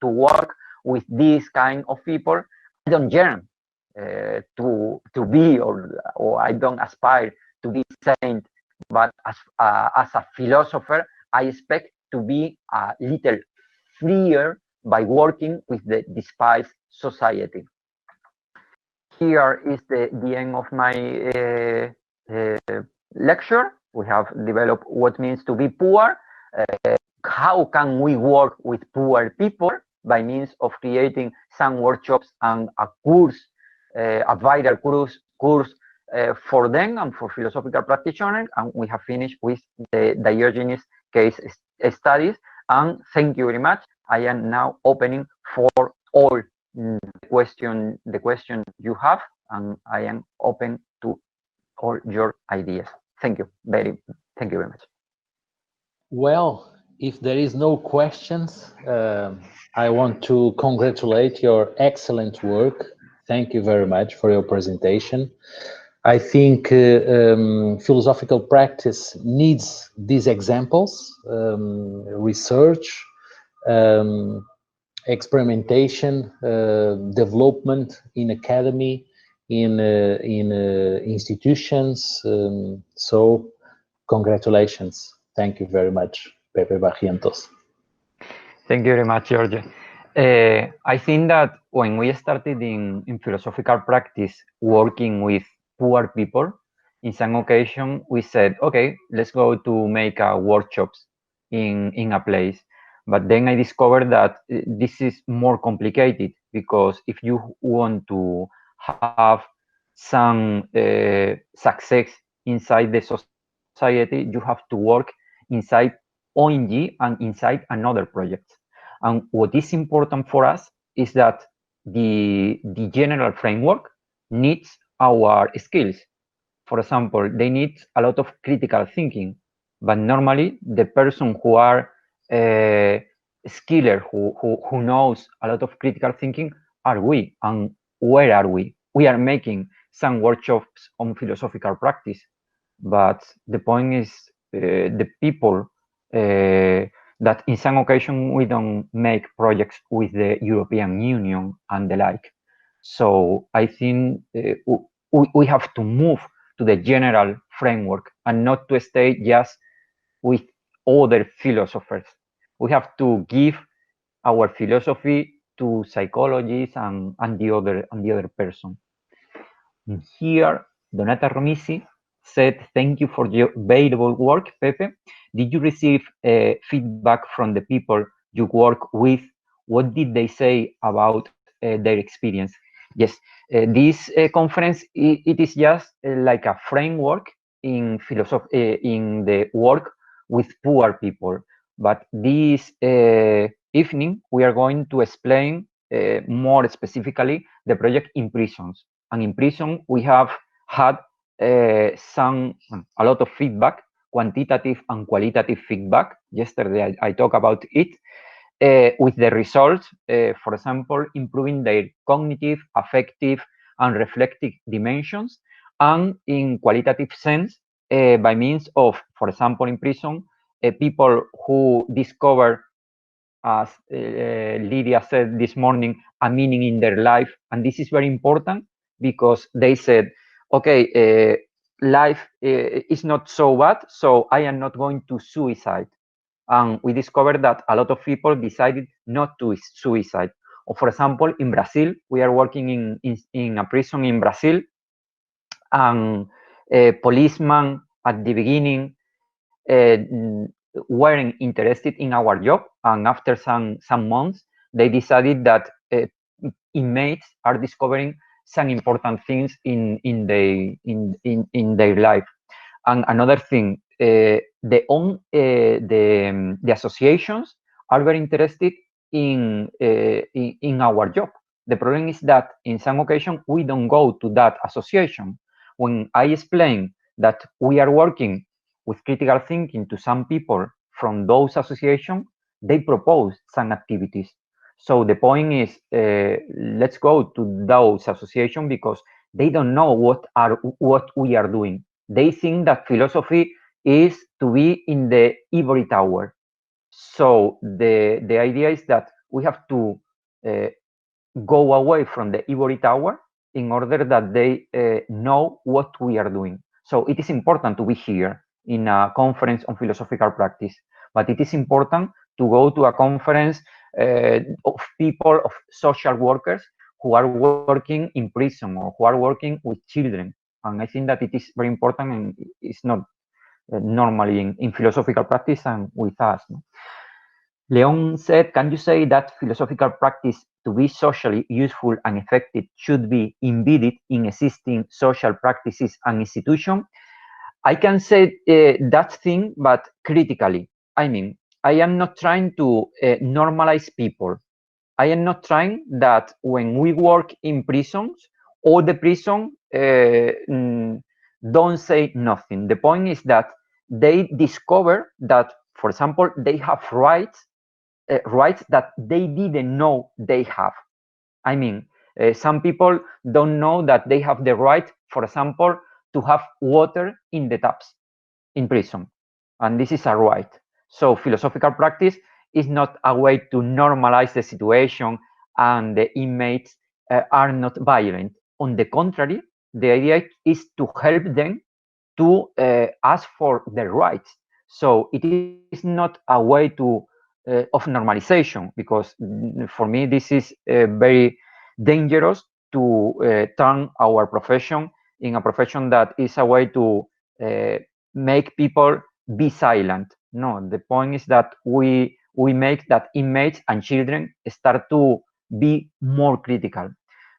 work with this kind of people. I don't yearn to be, or I don't aspire to be saint, but as a philosopher, I expect to be a little freer by working with the despised society. Here is the end of my lecture. We have developed what it means to be poor. How can we work with poor people? By means of creating some workshops and a course, a vital course for them and for philosophical practitioners. And we have finished with the DIOGENES case studies. And thank you very much. I am now opening for all the question you have, and I am open to all your ideas. Thank you very much. Well, if there is no questions, I want to congratulate your excellent work. Thank you very much for your presentation. I think philosophical practice needs these examples, research, experimentation, development in academy, in institutions. So congratulations. Thank you very much, Pepe Barrientos. Thank you very much, Jorge. I think that when we started in philosophical practice working with poor people, in some occasion we said, okay, let's go to make workshops in a place. But then I discovered that this is more complicated, because if you want to have some success inside the society, you have to work inside ONG and inside another project. And what is important for us is that the general framework needs our skills. for example, they need a lot of critical thinking, but normally the person who are skilled, who knows a lot of critical thinking are we. And where are we? We are making some workshops on philosophical practice, but the point is the people that in some occasion we don't make projects with the European Union and the like. So I think we have to move to the general framework and not to stay just with other philosophers. We have to give our philosophy to psychologists and the other person. And here, Donata Romisi said, "Thank you for your valuable work, Pepe. Did you receive feedback from the people you work with? What did they say about their experience?" Yes, this conference, it is just like a framework in in the work with poor people. But this evening, we are going to explain more specifically the project in prisons. And in prison, we have had a lot of feedback, quantitative and qualitative feedback. Yesterday, I talked about it. With the results, for example, improving their cognitive, affective, and reflective dimensions, and in qualitative sense, by means of, for example, in prison, people who discover, as Lydia said this morning, a meaning in their life. And this is very important because they said, okay, life is not so bad, so I am not going to suicide. And we discovered that a lot of people decided not to suicide. Or for example, in Brazil, we are working in a prison in Brazil, and a policeman at the beginning weren't interested in our job, and after some months, they decided that inmates are discovering some important things in their life. And another thing, the associations are very interested in our job. The problem is that in some occasions we don't go to that association. When I explain that we are working with critical thinking to some people from those associations, they propose some activities. So the point is, let's go to those associations because they don't know what we are doing. They think that philosophy is to be in the ivory tower. So the idea is that we have to go away from the ivory tower in order that they know what we are doing. So it is important to be here in a conference on philosophical practice, but it is important to go to a conference of people, of social workers who are working in prison or who are working with children. And I think that it is very important, and it's not normally in philosophical practice and with us. No? Leon said, can you say that philosophical practice to be socially useful and effective should be embedded in existing social practices and institutions? I can say that thing, but critically. I mean, I am not trying to normalize people. I am not trying that when we work in prisons, all the prison don't say nothing. The point is that they discover that, for example, they have rights that they didn't know they have. I mean, some people don't know that they have the right, for example, to have water in the taps in prison. And this is a right. So philosophical practice is not a way to normalize the situation and the inmates are not violent. On the contrary, the idea is to help them to ask for their rights. So it is not a way of normalization, because for me this is very dangerous to turn our profession in a profession that is a way to make people be silent. No, the point is that we make that inmates and children start to be more critical.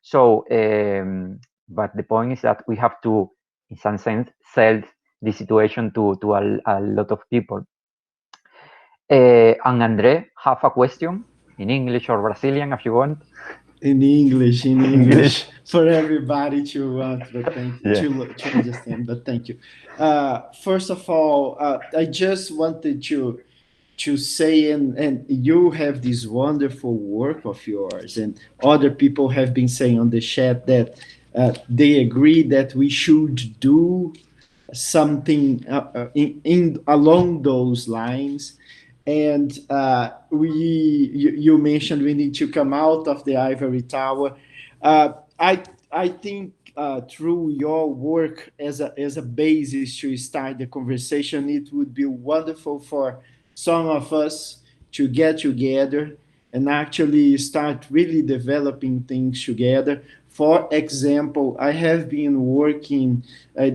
So, but the point is that we have to, in some sense, sell the situation to a lot of people. And Andre have a question in English or Brazilian if you want. in English for everybody to but thank Yeah. to understand. But thank you. First of all, I just wanted to say, and you have this wonderful work of yours, and other people have been saying on the chat that they agree that we should do something in along those lines. And you mentioned we need to come out of the ivory tower. I think through your work as a basis to start the conversation, it would be wonderful for some of us to get together and actually start really developing things together. For example, I have been working,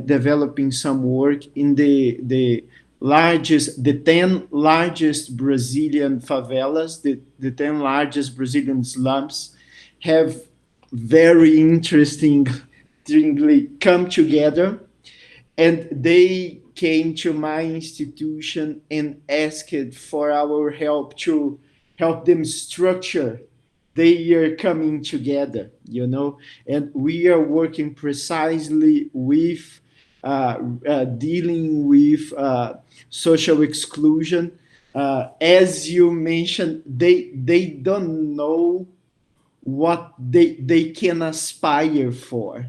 developing some work in the 10 largest Brazilian favelas, the 10 largest Brazilian slums have very interestingly come together, and they came to my institution and asked for our help to help them structure their coming together, and we are working precisely with dealing with social exclusion. As you mentioned, they don't know what they can aspire for.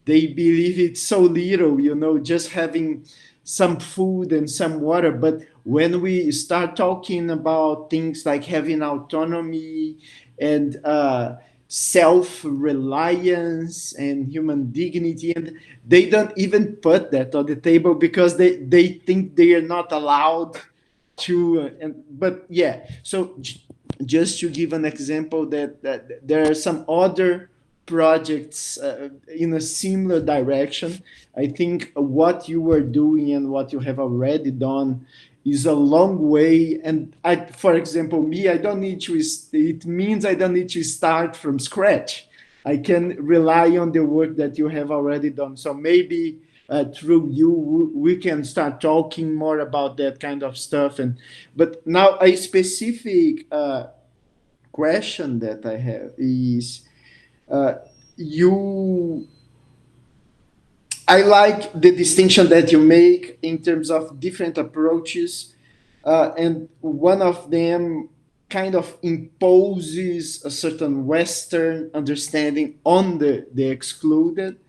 They believe it's so little, just having some food and some water. But when we start talking about things like having autonomy and self-reliance and human dignity, and they don't even put that on the table because they think they are not allowed to. But yeah, so just to give an example, that there are some other projects in a similar direction. I think what you are doing and what you have already done is a long way. And for example, me, I don't need to. It means I don't need to start from scratch. I can rely on the work that you have already done. So maybe through you, we can start talking more about that kind of stuff. But now a specific question that I have is, I like the distinction that you make in terms of different approaches, and one of them kind of imposes a certain Western understanding on the excluded,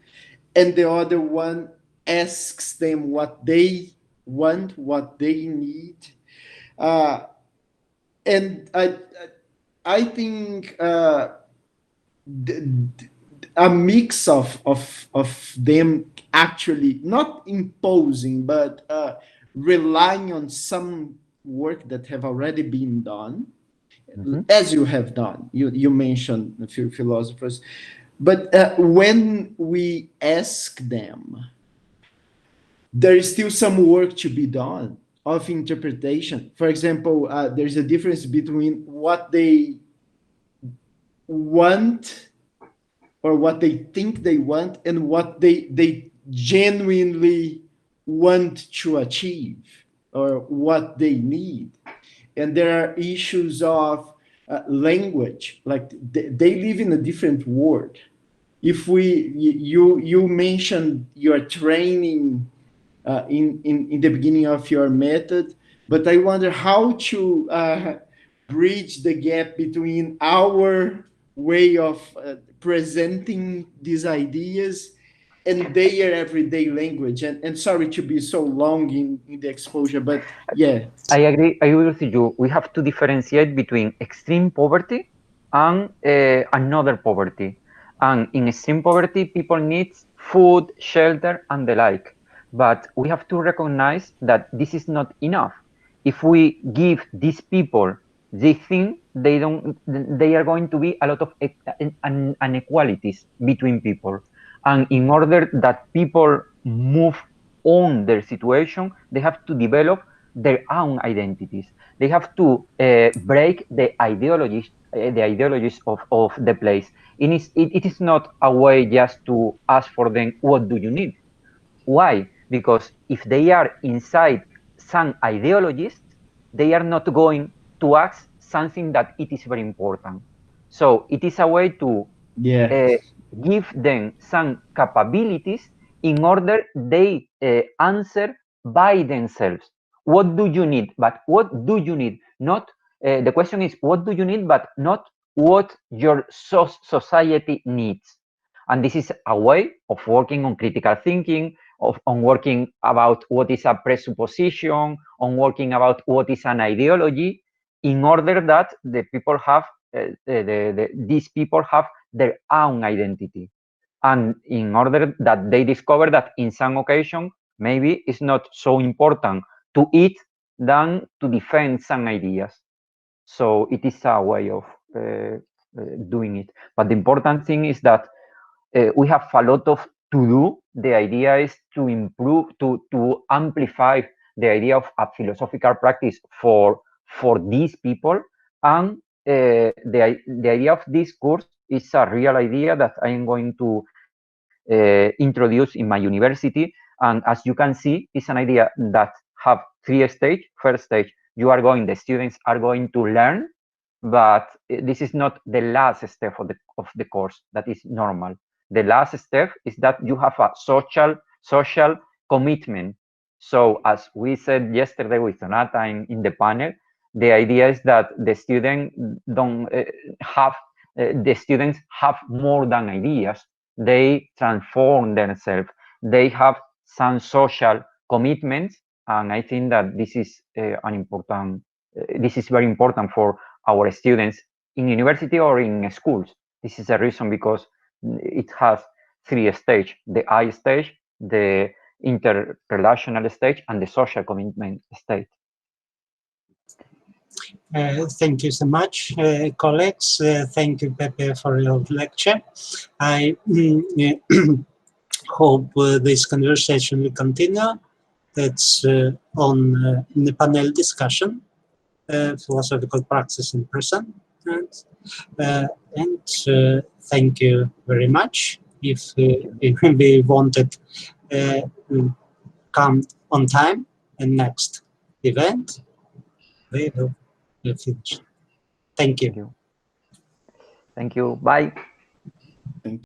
and the other one asks them what they want, what they need. And I think a mix of them actually not imposing, but relying on some work that have already been done, as you have done. You mentioned a few philosophers, but when we ask them, there is still some work to be done of interpretation. For example, there's a difference between what they want or what they think they want and what they genuinely want to achieve or what they need. And there are issues of language, like they live in a different world. If you mentioned your training in the beginning of your method, but I wonder how to bridge the gap between our way of presenting these ideas and their everyday language. And sorry to be so long in the exposure, but yeah. I agree with you. We have to differentiate between extreme poverty and another poverty. And in extreme poverty, people need food, shelter, and the like. But we have to recognize that this is not enough. If we give these people this thing, they are going to be a lot of inequalities between people. And in order that people move on their situation, they have to develop their own identities. They have to break the ideologies of the place. It is not a way just to ask for them, what do you need? Why? Because if they are inside some ideologies, they are not going to ask something that it is very important. So it is a way to Yeah. give them some capabilities in order they answer by themselves. What do you need? But what do you need? Not the question is what do you need, but not what your society needs. And this is a way of working on critical thinking, on working about what is a presupposition, on working about what is an ideology, in order that the people have these people have their own identity, and in order that they discover that in some occasion maybe it's not so important to eat than to defend some ideas. So it is a way of doing it. But the important thing is that we have a lot of to do. The idea is to improve, to amplify the idea of a philosophical practice for these people. And the idea of this course is a real idea that I am going to introduce in my university. And as you can see, it's an idea that have 3 stages. First stage, the students are going to learn, but this is not the last step of the course. That is normal. The last step is that you have a social commitment. So as we said yesterday with Donata in the panel, the idea is that the students have more than ideas. They transform themselves. They have some social commitments, and I think that this is this is very important for our students in university or in schools. This is a reason because it has 3 stages: the I stage, the interrelational stage, and the social commitment stage. Thank you so much, colleagues. Thank you, Pepe, for your lecture. I hope this conversation will continue. That's on the panel discussion, philosophical praxis in person. And thank you very much. If we wanted come on time and next event, we will finish. Thank you. Thank you. Bye.